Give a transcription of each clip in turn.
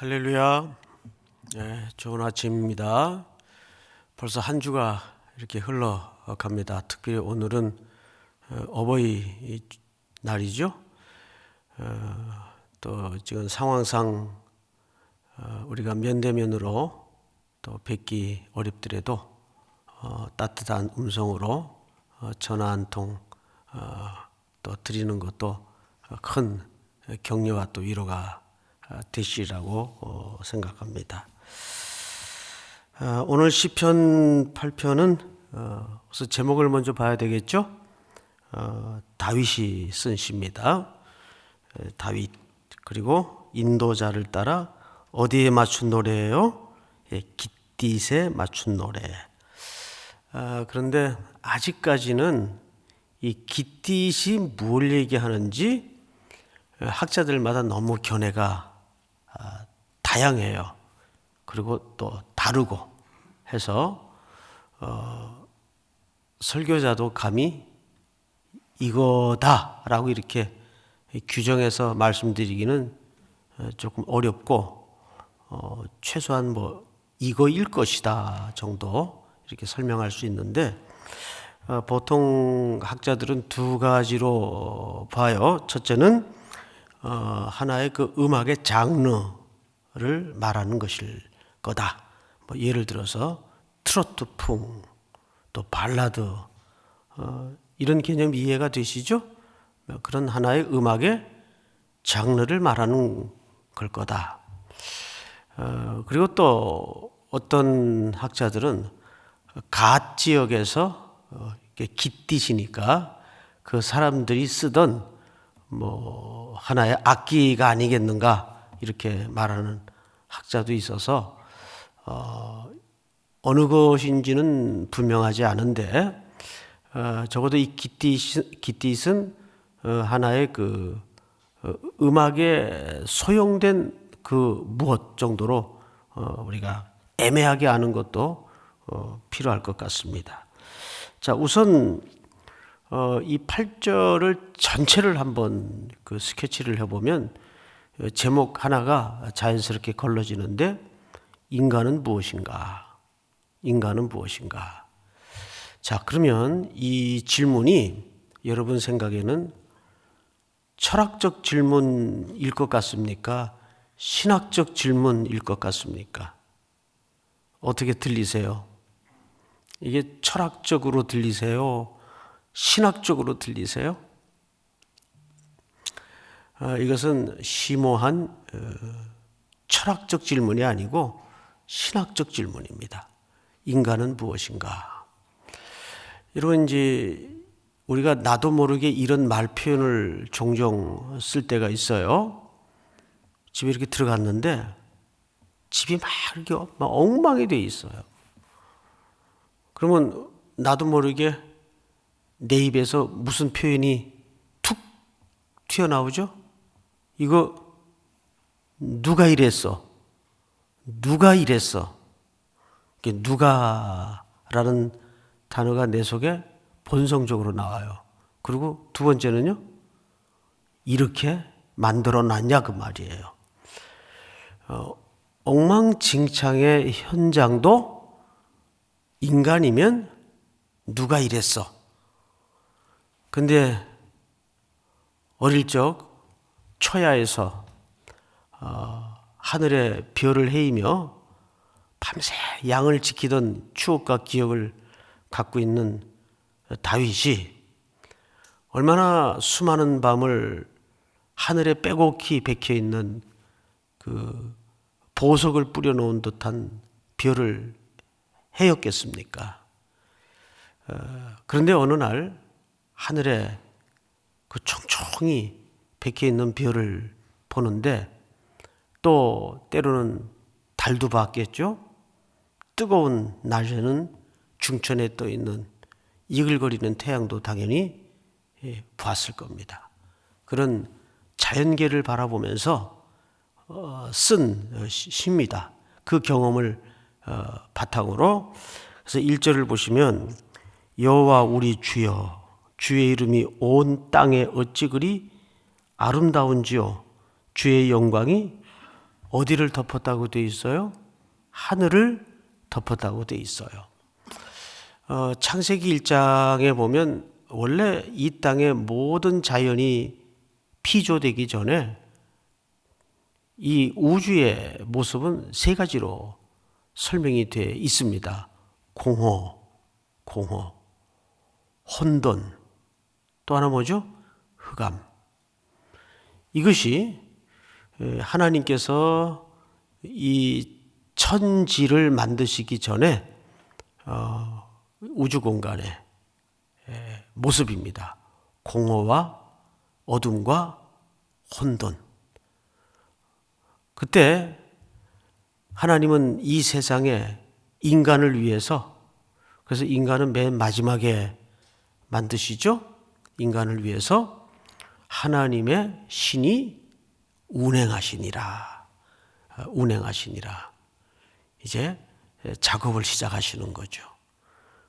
할렐루야. 네, 좋은 아침입니다. 벌써 한 주가 이렇게 흘러갑니다. 특별히 오늘은 어버이 날이죠. 또 지금 상황상 우리가 면대면으로 또 뵙기 어렵더라도 따뜻한 음성으로 전화 한 통 또 드리는 것도 큰 격려와 또 위로가 되시리라고 생각합니다. 오늘 시편 8편은 우선 제목을 먼저 봐야 되겠죠. 다윗이 쓴 시입니다. 다윗, 그리고 인도자를 따라 어디에 맞춘 노래예요? 깃딧에 맞춘 노래. 그런데 아직까지는 이 깃딧이 뭘 얘기하는지 학자들마다 너무 견해가 다양해요. 그리고 또 다르고 해서 설교자도 감히 이거다라고 이렇게 규정해서 말씀드리기는 조금 어렵고 최소한 뭐 이거일 것이다 정도 이렇게 설명할 수 있는데 보통 학자들은 두 가지로 봐요. 첫째는 하나의 그 음악의 장르를 말하는 것일 거다. 뭐 예를 들어서 트로트풍, 또 발라드 이런 개념 이해가 되시죠? 그런 하나의 음악의 장르를 말하는 걸 거다. 그리고 또 어떤 학자들은 갓 지역에서 깃딧이니까 그 사람들이 쓰던 뭐 하나의 악기가 아니겠는가 이렇게 말하는 학자도 있어서 어느 것인지는 분명하지 않은데 적어도 이 깃딧은 하나의 그 음악에 소용된 그 무엇 정도로 우리가 애매하게 아는 것도 필요할 것 같습니다. 자, 우선 이 8절을 전체를 한번 그 스케치를 해보면 제목 하나가 자연스럽게 걸러지는데 인간은 무엇인가? 인간은 무엇인가? 자, 그러면 이 질문이 여러분 생각에는 철학적 질문일 것 같습니까? 신학적 질문일 것 같습니까? 어떻게 들리세요? 이게 철학적으로 들리세요? 신학적으로 들리세요? 이것은 심오한 철학적 질문이 아니고 신학적 질문입니다. 인간은 무엇인가? 여러분, 이제 우리가 나도 모르게 이런 말 표현을 종종 쓸 때가 있어요. 집에 이렇게 들어갔는데 집이 막 이렇게 막 엉망이 돼 있어요. 그러면 나도 모르게 내 입에서 무슨 표현이 툭 튀어나오죠? 이거 누가 이랬어? 누가 이랬어? 누가라는 단어가 내 속에 본성적으로 나와요. 그리고 두 번째는요, 이렇게 만들어놨냐 그 말이에요. 엉망진창의 현장도 인간이면 누가 이랬어? 근데 어릴 적 초야에서 하늘의 별을 헤이며 밤새 양을 지키던 추억과 기억을 갖고 있는 다윗이 얼마나 수많은 밤을 하늘에 빼곡히 박혀 있는 그 보석을 뿌려놓은 듯한 별을 헤였겠습니까? 그런데 어느 날 하늘에 그 총총히 박혀 있는 별을 보는데 또 때로는 달도 봤겠죠? 뜨거운 낮에는 중천에 떠 있는 이글거리는 태양도 당연히 봤을 겁니다. 그런 자연계를 바라보면서 쓴 시입니다. 그 경험을 바탕으로. 그래서 1절을 보시면 여호와 우리 주여 주의 이름이 온 땅에 어찌 그리 아름다운지요 주의 영광이 어디를 덮었다고 돼 있어요? 하늘을 덮었다고 돼 있어요. 창세기 1장에 보면 원래 이 땅의 모든 자연이 피조되기 전에 이 우주의 모습은 세 가지로 설명이 되어 있습니다. 공허, 혼돈, 또 하나 뭐죠? 흑암. 이것이 하나님께서 이 천지를 만드시기 전에 우주 공간의 모습입니다. 공허와 어둠과 혼돈. 그때 하나님은 이 세상에 인간을 위해서, 그래서 인간은 맨 마지막에 만드시죠? 인간을 위해서 하나님의 신이 운행하시니라. 이제 작업을 시작하시는 거죠.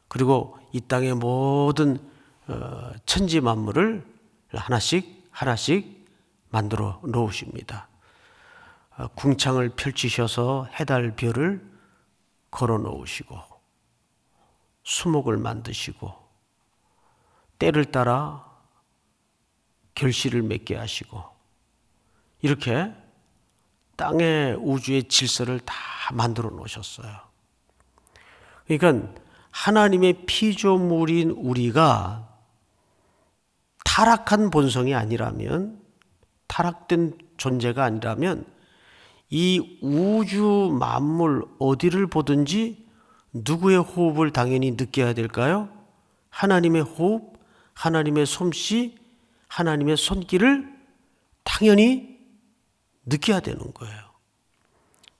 그리고 이 땅의 모든 천지 만물을 하나씩 만들어 놓으십니다. 궁창을 펼치셔서 해달 별을 걸어 놓으시고 수목을 만드시고 때를 따라 결실을 맺게 하시고 이렇게 땅의 우주의 질서를 다 만들어 놓으셨어요. 그러니까 하나님의 피조물인 우리가 타락한 본성이 아니라면, 타락된 존재가 아니라면 이 우주 만물 어디를 보든지 누구의 호흡을 당연히 느껴야 될까요? 하나님의 호흡, 하나님의 솜씨, 하나님의 손길을 당연히 느껴야 되는 거예요.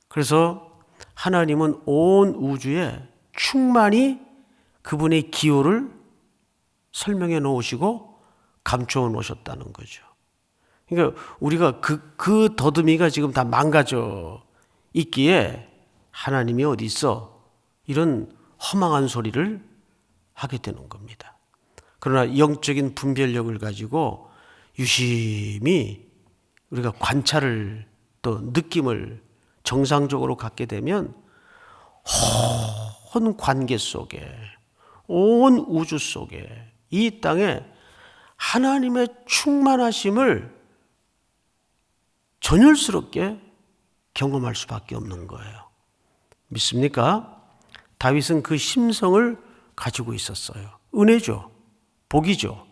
그래서 하나님은 온 우주에 충만히 그분의 기호를 설명해 놓으시고 감춰 놓으셨다는 거죠. 그러니까 우리가 그 더듬이가 지금 다 망가져 있기에 하나님이 어디 있어? 이런 허망한 소리를 하게 되는 겁니다. 그러나 영적인 분별력을 가지고 유심히 우리가 관찰을 또 느낌을 정상적으로 갖게 되면 온 관계 속에, 온 우주 속에, 이 땅에 하나님의 충만하심을 전율스럽게 경험할 수밖에 없는 거예요. 믿습니까? 다윗은 그 심성을 가지고 있었어요. 은혜죠. 복이죠.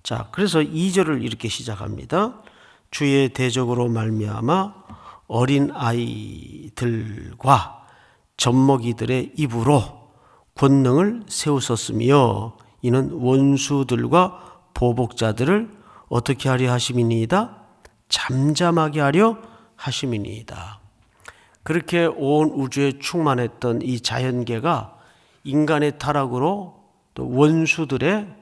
자, 그래서 2절을 이렇게 시작합니다. 주의 대적으로 말미암아 어린 아이들과 젖먹이들의 입으로 권능을 세우셨으며 이는 원수들과 보복자들을 어떻게 하려 하심이니이다? 잠잠하게 하려 하심이니이다. 그렇게 온 우주에 충만했던 이 자연계가 인간의 타락으로 또 원수들의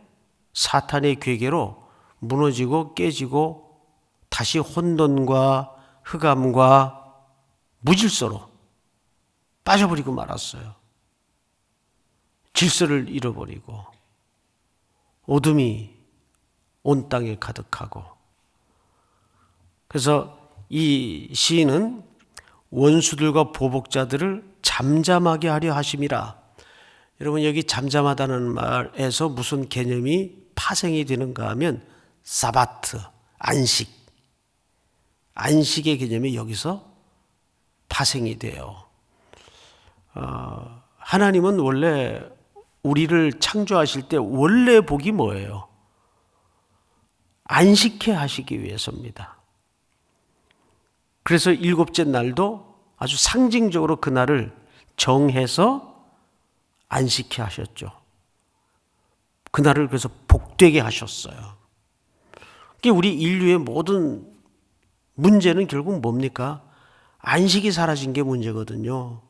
사탄의 괴계로 무너지고 깨지고 다시 혼돈과 흑암과 무질서로 빠져버리고 말았어요. 질서를 잃어버리고 어둠이 온 땅에 가득하고, 그래서 이 시인은 원수들과 보복자들을 잠잠하게 하려 하심이라. 여러분, 여기 잠잠하다는 말에서 무슨 개념이 파생이 되는가 하면 사바트, 안식의 개념이 여기서 파생이 돼요. 하나님은 원래 우리를 창조하실 때 원래 복이 뭐예요? 안식해 하시기 위해서입니다. 그래서 일곱째 날도 아주 상징적으로 그날을 정해서 안식해 하셨죠. 그날을 그래서 복되게 하셨어요. 우리 인류의 모든 문제는 결국 뭡니까? 안식이 사라진 게 문제거든요.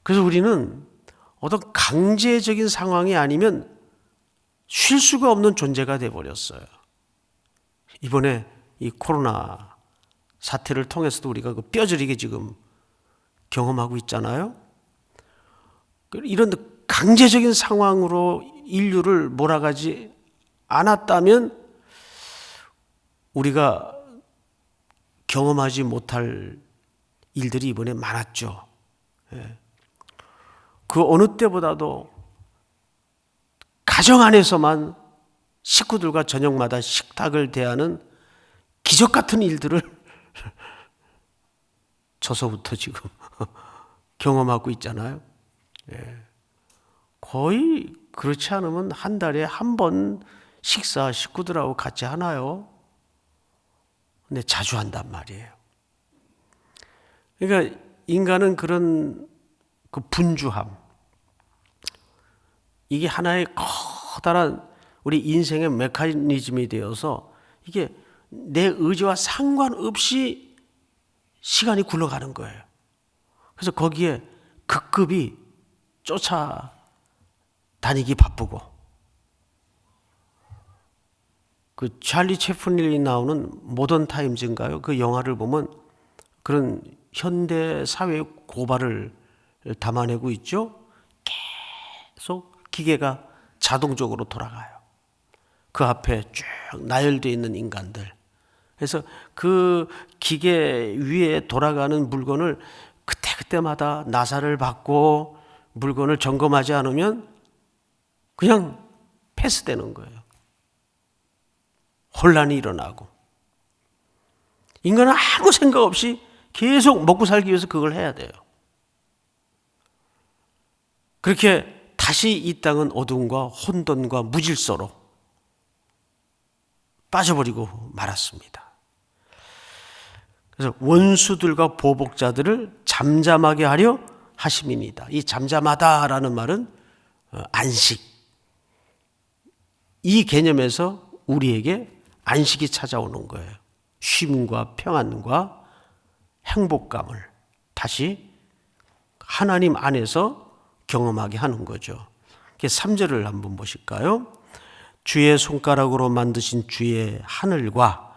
그래서 우리는 어떤 강제적인 상황이 아니면 쉴 수가 없는 존재가 되어버렸어요. 이번에 이 코로나 사태를 통해서도 우리가 그 뼈저리게 지금 경험하고 있잖아요. 이런 강제적인 상황으로 인류를 몰아가지 않았다면 우리가 경험하지 못할 일들이 이번에 많았죠. 그 어느 때보다도 가정 안에서만 식구들과 저녁마다 식탁을 대하는 기적 같은 일들을 저서부터 지금 경험하고 있잖아요. 거의 그렇지 않으면 한 달에 한 번 식사 식구들하고 같이 하나요? 근데 자주 한단 말이에요. 그러니까 인간은 그런 그 분주함, 이게 하나의 커다란 우리 인생의 메커니즘이 되어서 이게 내 의지와 상관없이 시간이 굴러가는 거예요. 그래서 거기에 급급이 쫓아다니기 바쁘고, 그 찰리 채플린이 나오는 모던 타임즈인가요? 그 영화를 보면 그런 현대 사회의 고발을 담아내고 있죠. 계속 기계가 자동적으로 돌아가요. 그 앞에 쭉 나열되어 있는 인간들. 그래서 그 기계 위에 돌아가는 물건을 그때그때마다 나사를 받고 물건을 점검하지 않으면 그냥 패스되는 거예요. 혼란이 일어나고. 인간은 아무 생각 없이 계속 먹고 살기 위해서 그걸 해야 돼요. 그렇게 다시 이 땅은 어둠과 혼돈과 무질서로 빠져버리고 말았습니다. 그래서 원수들과 보복자들을 잠잠하게 하려 하심이니이다. 이 잠잠하다라는 말은 안식. 이 개념에서 우리에게 안식이 찾아오는 거예요. 쉼과 평안과 행복감을 다시 하나님 안에서 경험하게 하는 거죠. 3절을 한번 보실까요? 주의 손가락으로 만드신 주의 하늘과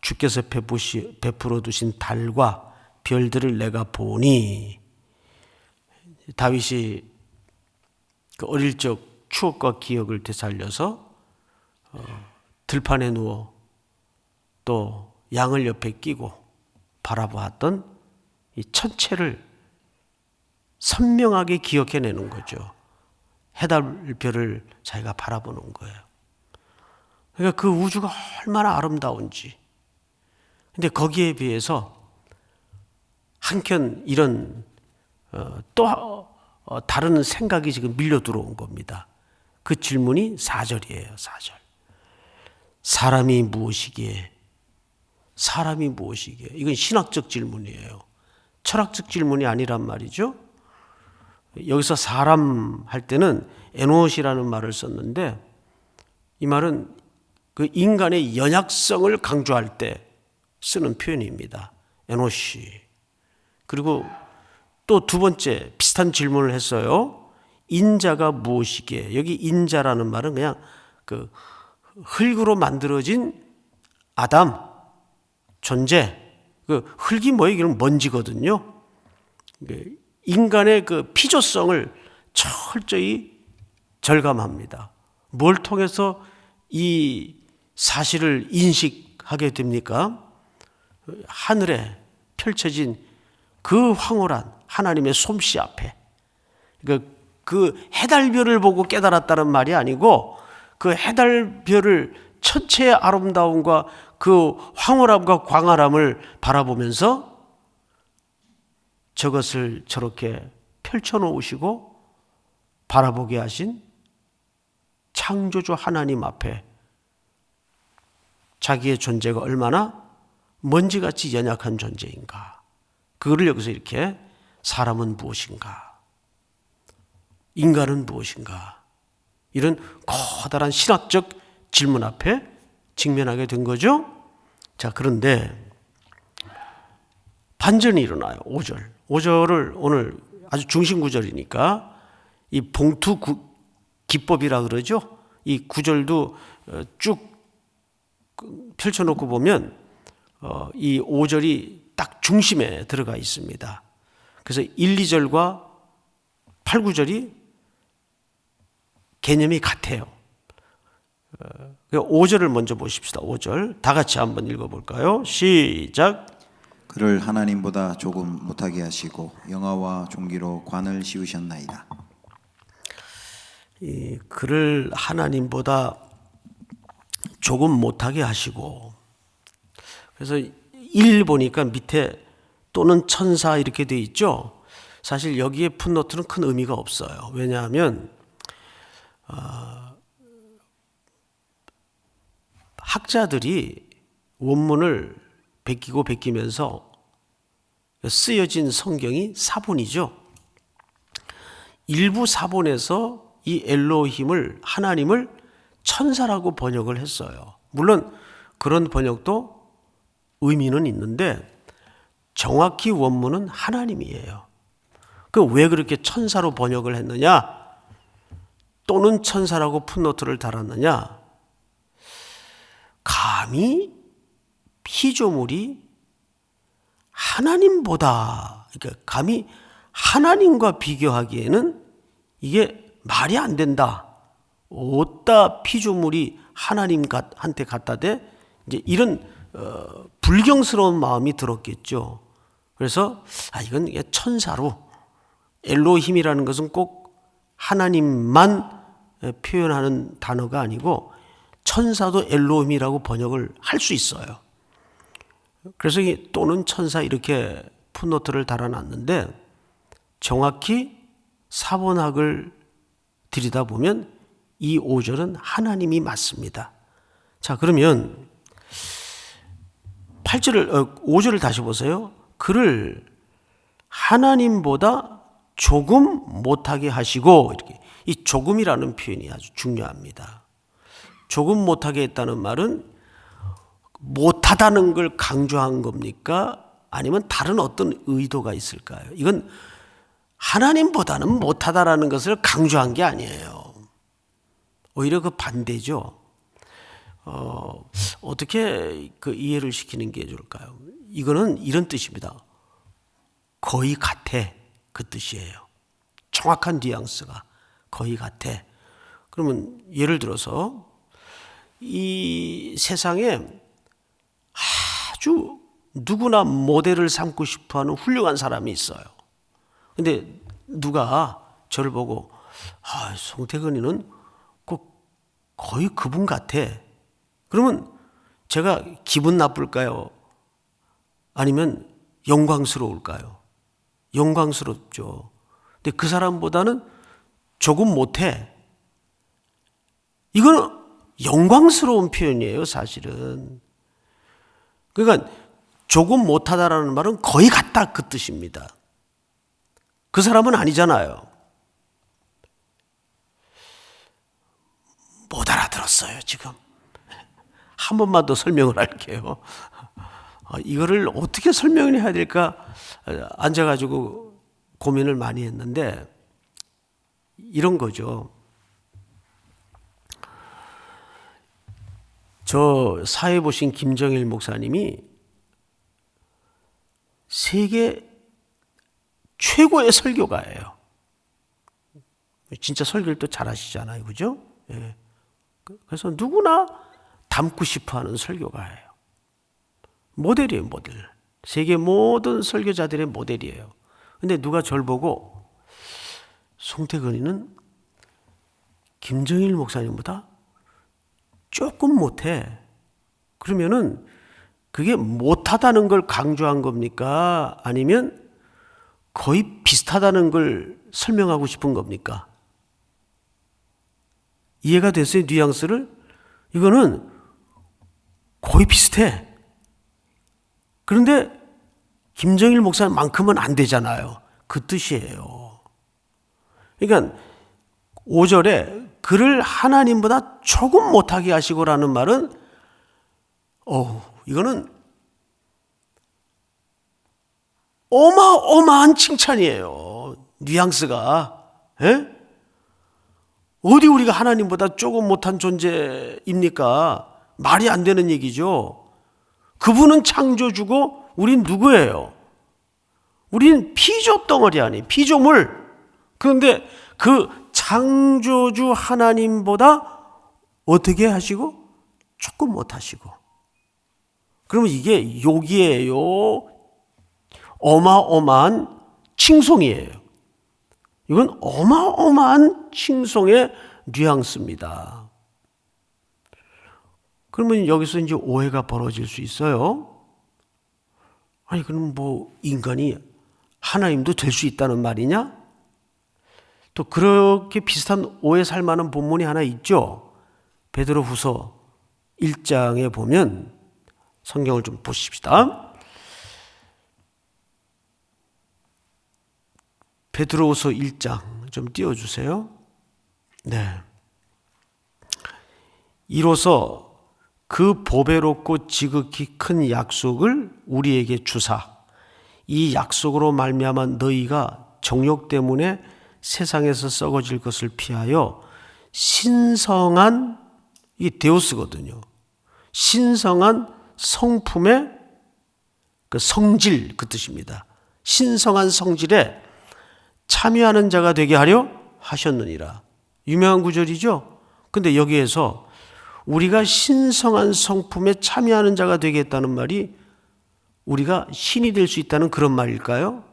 주께서 베풀어 두신 달과 별들을 내가 보니. 다윗이 그 어릴 적 추억과 기억을 되살려서 들판에 누워 또 양을 옆에 끼고 바라보았던 이 천체를 선명하게 기억해내는 거죠. 해달별을 자기가 바라보는 거예요. 그러니까 그 우주가 얼마나 아름다운지. 근데 거기에 비해서 한켠 이런 또 다른 생각이 지금 밀려 들어온 겁니다. 그 질문이 4절이에요. 4절. 사람이 무엇이기에? 사람이 무엇이기에? 이건 신학적 질문이에요. 철학적 질문이 아니란 말이죠. 여기서 사람 할 때는 에노시라는 말을 썼는데, 이 말은 그 인간의 연약성을 강조할 때 쓰는 표현입니다. 에노시. 그리고 또 두 번째 비슷한 질문을 했어요. 인자가 무엇이기에? 여기 인자라는 말은 그냥 그 흙으로 만들어진 아담 존재. 그 흙이 뭐예요? 이건 먼지거든요. 인간의 그 피조성을 철저히 절감합니다. 뭘 통해서 이 사실을 인식하게 됩니까? 하늘에 펼쳐진 그 황홀한 하나님의 솜씨 앞에, 그 해달별을 보고 깨달았다는 말이 아니고 그 해달별을 천체의 아름다움과 그 황홀함과 광활함을 바라보면서 저것을 저렇게 펼쳐놓으시고 바라보게 하신 창조주 하나님 앞에 자기의 존재가 얼마나 먼지같이 연약한 존재인가. 그거를 여기서 이렇게 사람은 무엇인가? 인간은 무엇인가? 이런 커다란 신학적 질문 앞에 직면하게 된 거죠. 자, 그런데 반전이 일어나요. 5절. 5절을 오늘 아주 중심 구절이니까 이 봉투 기법이라 그러죠. 이 구절도 쭉 펼쳐놓고 보면 이 5절이 딱 중심에 들어가 있습니다. 그래서 1, 2절과 8, 9절이 개념이 같아요. 5절을 먼저 보십시다. 5절 다 같이 한번 읽어볼까요? 시작. 그를 하나님보다 조금 못하게 하시고 영화와 종기로 관을 씌우셨나이다. 그를 하나님보다 조금 못하게 하시고, 그래서 1 보니까 밑에 또는 천사 이렇게 돼 있죠. 사실 여기에 풋노트는 큰 의미가 없어요. 왜냐하면 학자들이 원문을 베끼고 베끼면서 쓰여진 성경이 사본이죠. 일부 사본에서 이 엘로힘을, 하나님을 천사라고 번역을 했어요. 물론 그런 번역도 의미는 있는데 정확히 원문은 하나님이에요. 그 왜 그렇게 천사로 번역을 했느냐? 또는 천사라고 풋노트를 달았느냐? 감히 피조물이 하나님보다, 그러니까 감히 하나님과 비교하기에는 이게 말이 안 된다. 어디다 피조물이 하나님한테 갖다 대? 이제 이런 불경스러운 마음이 들었겠죠. 그래서 이건 천사로, 엘로힘이라는 것은 꼭 하나님만 표현하는 단어가 아니고 천사도 엘로힘이라고 번역을 할 수 있어요. 그래서 또는 천사 이렇게 풋노트를 달아놨는데 정확히 사본학을 들여다보면 이 5절은 하나님이 맞습니다. 자, 그러면 5절을 다시 보세요. 그를 하나님보다 조금 못하게 하시고, 이렇게 이 조금이라는 표현이 아주 중요합니다. 조금 못하게 했다는 말은 못하다는 걸 강조한 겁니까? 아니면 다른 어떤 의도가 있을까요? 이건 하나님보다는 못하다라는 것을 강조한 게 아니에요. 오히려 그 반대죠. 어떻게 그 이해를 시키는 게 좋을까요? 이거는 이런 뜻입니다. 거의 같아, 그 뜻이에요. 정확한 뉘앙스가 거의 같아. 그러면 예를 들어서 이 세상에 아주 누구나 모델을 삼고 싶어하는 훌륭한 사람이 있어요. 근데 누가 저를 보고 송태근이는 거의 그분 같아. 그러면 제가 기분 나쁠까요? 아니면 영광스러울까요? 영광스럽죠. 근데 그 사람보다는 조금 못해. 이거는 영광스러운 표현이에요, 사실은. 그러니까 조금 못하다라는 말은 거의 같다, 그 뜻입니다. 그 사람은 아니잖아요. 못 알아들었어요, 지금. 한 번만 더 설명을 할게요. 이거를 어떻게 설명을 해야 될까 앉아가지고 고민을 많이 했는데 이런 거죠. 저 사회 보신 김정일 목사님이 세계 최고의 설교가예요. 진짜 설교를 또 잘하시잖아요, 그죠? 예. 그래서 누구나 닮고 싶어하는 설교가예요. 모델이에요, 모델. 세계 모든 설교자들의 모델이에요. 근데 누가 저를 보고 송태근이는 김정일 목사님보다 조금 못해. 그러면은 그게 못하다는 걸 강조한 겁니까? 아니면 거의 비슷하다는 걸 설명하고 싶은 겁니까? 이해가 됐어요? 뉘앙스를? 이거는 거의 비슷해. 그런데 김정일 목사님만큼은 안 되잖아요. 그 뜻이에요. 그러니까 5절에 그를 하나님보다 조금 못하게 하시고라는 말은 이거는 어마어마한 칭찬이에요. 뉘앙스가. 에? 어디 우리가 하나님보다 조금 못한 존재입니까? 말이 안 되는 얘기죠. 그분은 창조주고 우린 누구예요? 우린 피조 덩어리 아니에요. 피조물. 그런데 그 창조주 하나님보다 어떻게 하시고? 조금 못하시고. 그러면 이게 욕이에요? 어마어마한 칭송이에요. 이건 어마어마한 칭송의 뉘앙스입니다. 그러면 여기서 이제 오해가 벌어질 수 있어요. 아니, 그럼 뭐 인간이 하나님도 될 수 있다는 말이냐? 또 그렇게 비슷한 오해 살 만한 본문이 하나 있죠. 베드로후서 1장에 보면 성경을 좀 보십시다. 베드로후서 1장 좀 띄워주세요. 네. 이로써 그 보배롭고 지극히 큰 약속을 우리에게 주사 이 약속으로 말미암아 너희가 정욕 때문에 세상에서 썩어질 것을 피하여 신성한, 이 데오스거든요. 신성한 성품의 그 성질, 그 뜻입니다. 신성한 성질에 참여하는 자가 되게 하려 하셨느니라. 유명한 구절이죠. 근데 여기에서 우리가 신성한 성품에 참여하는 자가 되겠다는 말이 우리가 신이 될 수 있다는 그런 말일까요?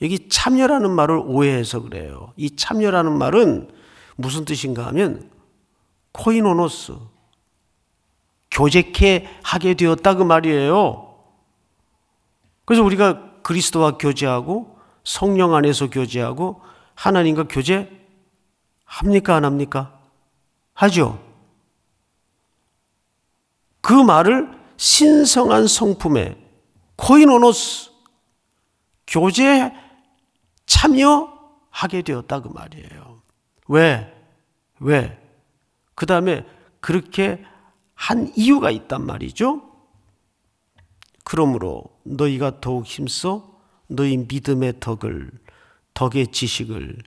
여기 참여라는 말을 오해해서 그래요. 이 참여라는 말은 무슨 뜻인가 하면 코이노노스, 교제케 하게 되었다 그 말이에요. 그래서 우리가 그리스도와 교제하고 성령 안에서 교제하고 하나님과 교제합니까? 안 합니까? 하죠. 그 말을 신성한 성품에 코이노노스, 교제 참여하게 되었다 그 말이에요. 왜? 그 다음에 그렇게 한 이유가 있단 말이죠. 그러므로 너희가 더욱 힘써 너희 믿음의 덕의 지식을,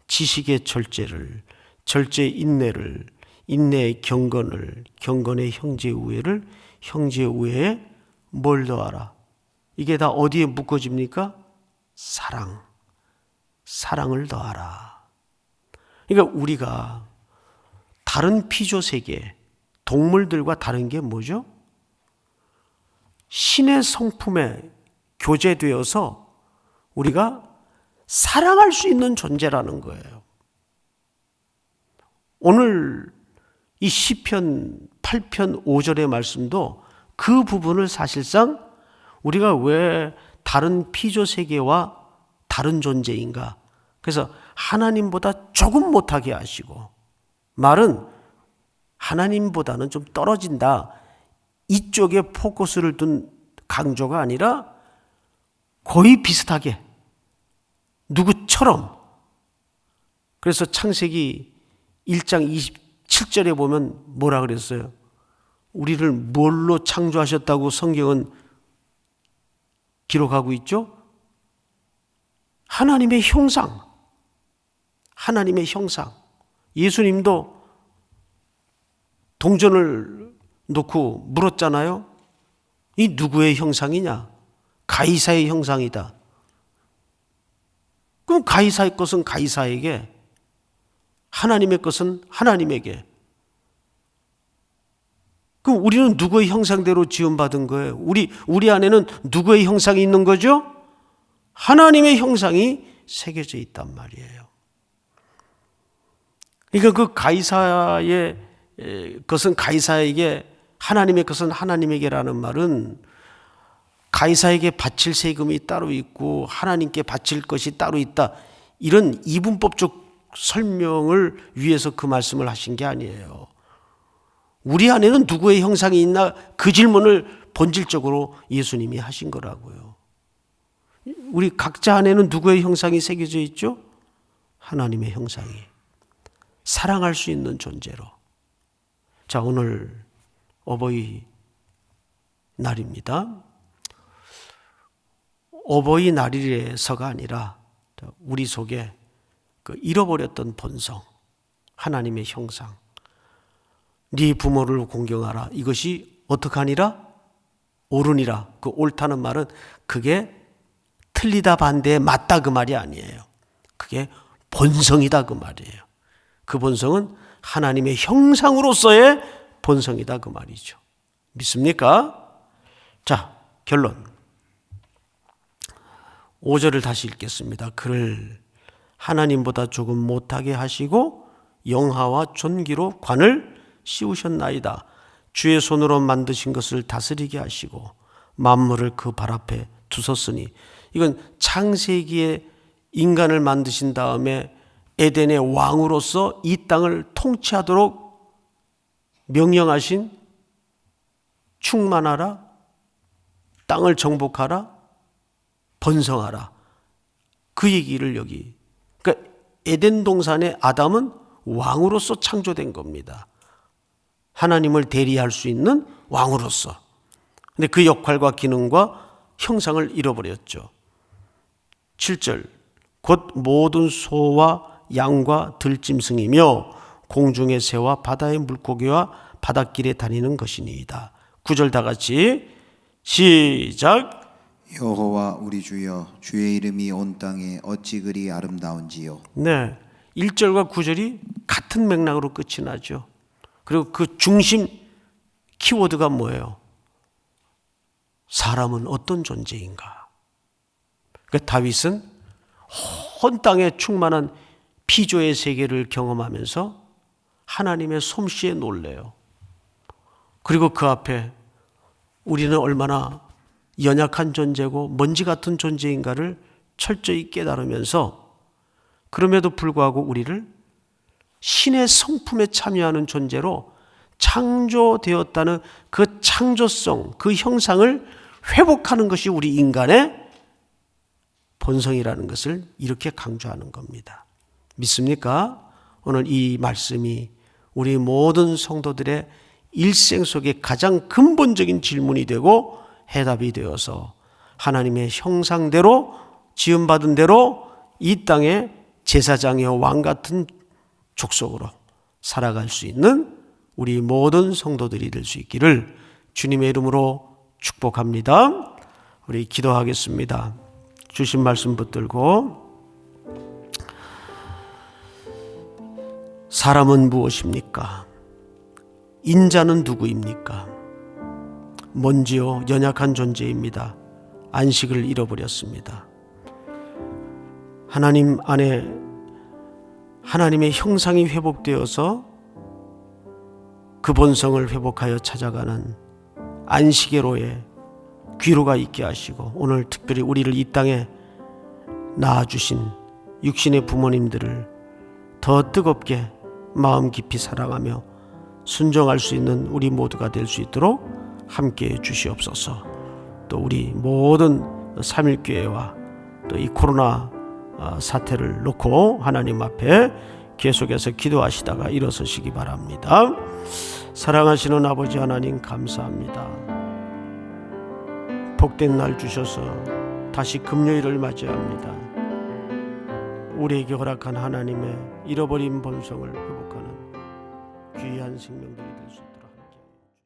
지식의 절제를, 절제의 인내를, 인내의 경건을, 경건의 형제의 우애를, 형제의 우애에 뭘 더하라? 이게 다 어디에 묶어집니까? 사랑을 더하라. 그러니까 우리가 다른 피조 세계, 동물들과 다른 게 뭐죠? 신의 성품에 교제되어서 우리가 사랑할 수 있는 존재라는 거예요. 오늘 이 시편 8편 5절의 말씀도 그 부분을 사실상 우리가 왜 다른 피조 세계와 다른 존재인가? 그래서 하나님보다 조금 못하게 하시고, 말은 하나님보다는 좀 떨어진다, 이쪽에 포커스를 둔 강조가 아니라 거의 비슷하게 누구처럼. 그래서 창세기 1장 27절에 보면 뭐라 그랬어요? 우리를 뭘로 창조하셨다고 성경은 기록하고 있죠? 하나님의 형상. 하나님의 형상. 예수님도 동전을 놓고 물었잖아요. 이 누구의 형상이냐? 가이사의 형상이다. 그럼 가이사의 것은 가이사에게, 하나님의 것은 하나님에게. 그럼 우리는 누구의 형상대로 지음받은 거예요? 우리 안에는 누구의 형상이 있는 거죠? 하나님의 형상이 새겨져 있단 말이에요. 그러니까 그 가이사의 것은 가이사에게, 하나님의 것은 하나님에게라는 말은 가이사에게 바칠 세금이 따로 있고 하나님께 바칠 것이 따로 있다, 이런 이분법적 설명을 위해서 그 말씀을 하신 게 아니에요. 우리 안에는 누구의 형상이 있나, 그 질문을 본질적으로 예수님이 하신 거라고요. 우리 각자 안에는 누구의 형상이 새겨져 있죠? 하나님의 형상이. 사랑할 수 있는 존재로. 자, 오늘 어버이날입니다. 어버이날이라서가 아니라 우리 속에 그 잃어버렸던 본성, 하나님의 형상, 네 부모를 공경하라, 이것이 어떡하니라? 옳으니라. 그 옳다는 말은 그게 틀리다 반대에 맞다 그 말이 아니에요. 그게 본성이다 그 말이에요. 그 본성은 하나님의 형상으로서의 본성이다 그 말이죠. 믿습니까? 자, 결론. 5절을 다시 읽겠습니다. 그를 하나님보다 조금 못하게 하시고 영화와 존귀로 관을 씌우셨나이다. 주의 손으로 만드신 것을 다스리게 하시고 만물을 그 발 앞에 두셨으니, 이건 창세기에 인간을 만드신 다음에 에덴의 왕으로서 이 땅을 통치하도록 명령하신, 충만하라, 땅을 정복하라, 번성하라, 그 얘기를 여기, 그러니까 에덴 동산의 아담은 왕으로서 창조된 겁니다. 하나님을 대리할 수 있는 왕으로서. 근데 그 역할과 기능과 형상을 잃어버렸죠. 7절, 곧 모든 소와 양과 들짐승이며 공중의 새와 바다의 물고기와 바닷길에 다니는 것이니이다. 9절 다 같이 시작. 여호와 우리 주여, 주의 이름이 온 땅에 어찌 그리 아름다운지요. 네, 1절과 9절이 같은 맥락으로 끝이 나죠. 그리고 그 중심 키워드가 뭐예요? 사람은 어떤 존재인가? 그러니까 다윗은 온 땅에 충만한 피조의 세계를 경험하면서 하나님의 솜씨에 놀래요. 그리고 그 앞에 우리는 얼마나 연약한 존재고 먼지 같은 존재인가를 철저히 깨달으면서, 그럼에도 불구하고 우리를 신의 성품에 참여하는 존재로 창조되었다는 그 창조성, 그 형상을 회복하는 것이 우리 인간의 본성이라는 것을 이렇게 강조하는 겁니다. 믿습니까? 오늘 이 말씀이 우리 모든 성도들의 일생 속에 가장 근본적인 질문이 되고 해답이 되어서 하나님의 형상대로 지음받은 대로 이 땅의 제사장이여 왕 같은 족속으로 살아갈 수 있는 우리 모든 성도들이 될 수 있기를 주님의 이름으로 축복합니다. 우리 기도하겠습니다. 주신 말씀 붙들고, 사람은 무엇입니까? 인자는 누구입니까? 먼지요 연약한 존재입니다. 안식을 잃어버렸습니다. 하나님 안에 하나님의 형상이 회복되어서 그 본성을 회복하여 찾아가는 안식의로에 귀로가 있게 하시고, 오늘 특별히 우리를 이 땅에 낳아주신 육신의 부모님들을 더 뜨겁게 마음 깊이 사랑하며 순종할 수 있는 우리 모두가 될 수 있도록 함께해 주시옵소서. 또 우리 모든 삼일교회와 또 이 코로나 사태를 놓고 하나님 앞에 계속해서 기도하시다가 일어서시기 바랍니다. 사랑하시는 아버지 하나님, 감사합니다. 복된 날 주셔서 다시 금요일을 맞이합니다. 우리에게 허락한 하나님의 잃어버린 본성을 회복하는 귀한 생명들이 될 수 있도록